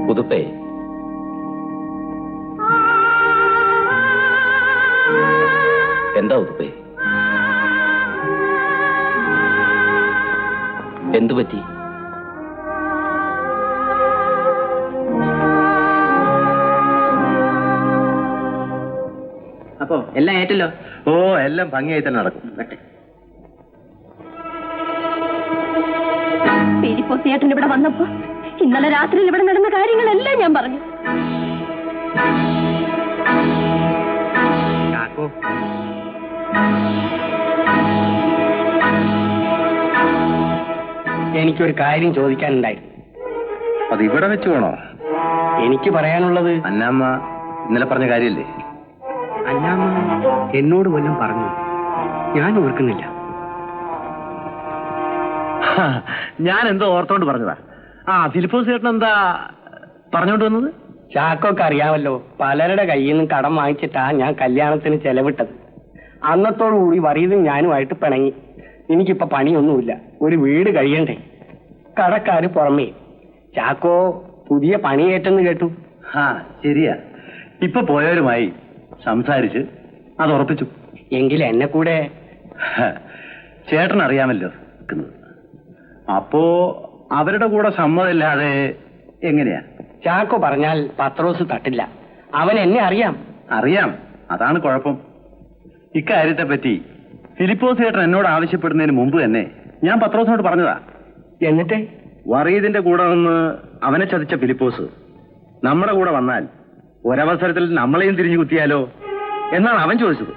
പുതുപ്പേ, എന്താ ഉതുപ്പേ? എന്തു പറ്റി? അപ്പോ എല്ലാം ഏറ്റല്ലോ? ഓ, എല്ലാം ഭംഗിയായി തന്നെ നടക്കും. ചേട്ടൻ ഇവിടെ വന്നപ്പോ ഇന്നലെ രാത്രിയിൽ ഇവിടെ നടന്ന കാര്യങ്ങളെല്ലാം ഞാൻ പറഞ്ഞു. എനിക്കൊരു കാര്യം ചോദിക്കാനുണ്ടായിരുന്നു. അത് ഇവിടെ വെച്ച് വേണോ? എനിക്ക് പറയാനുള്ളത് അന്നാമ്മ ഇന്നലെ പറഞ്ഞ കാര്യല്ലേ? അന്നാമ്മ എന്നോട് വല്ലതും പറഞ്ഞു, ഞാൻ ഓർക്കുന്നില്ല. ഞാൻ എന്തോ ഓർത്തോണ്ട് പറഞ്ഞതാ. ഫിലിപ്പോസ് ചേട്ടൻ എന്താ പറഞ്ഞോണ്ട് വന്നത്? ചാക്കൊക്കെ അറിയാമല്ലോ, പലരുടെ കയ്യിൽ നിന്നും കടം വാങ്ങിച്ചിട്ടാ ഞാൻ കല്യാണത്തിന് ചെലവിട്ടത്. അന്നത്തോടുകൂടി വറീതും ഞാനുമായിട്ട് പിണങ്ങി. എനിക്കിപ്പോ പണിയൊന്നുമില്ല, ഒരു വീട് കഴിയണ്ടേ. കടക്കാര് പുറമേ. ചാക്കോ പുതിയ പണിയേറ്റെന്ന് കേട്ടു. ശരിയാ. ഇപ്പൊ പോയവരുമായി സംസാരിച്ച് അത് ഉറപ്പിച്ചു. എങ്കിൽ എന്നെ കൂടെ ചേട്ടൻ അറിയാമല്ലോ. അപ്പോ അവരുടെ കൂടെ സമ്മതമില്ലാതെ എങ്ങനെയാ? ചാക്കോ പറഞ്ഞാൽ പത്രോസ് തട്ടില്ല. അവൻ എന്നെ അറിയാം. അറിയാം, അതാണ് കുഴപ്പം. ഇക്കാര്യത്തെ പറ്റി ഫിലിപ്പോസ് ചേട്ടൻ എന്നോട് ആവശ്യപ്പെടുന്നതിന് മുമ്പ് തന്നെ ഞാൻ പത്രോസിനോട് പറഞ്ഞതാ. എന്നിട്ട് വറീദിന്റെ കൂടെ നിന്ന് അവനെ ചതിച്ച ഫിലിപ്പോസ് നമ്മുടെ കൂടെ വന്നാൽ ഒരവസരത്തിൽ നമ്മളെയും തിരിഞ്ഞു കുത്തിയാലോ എന്നാണ് അവൻ ചോദിച്ചത്.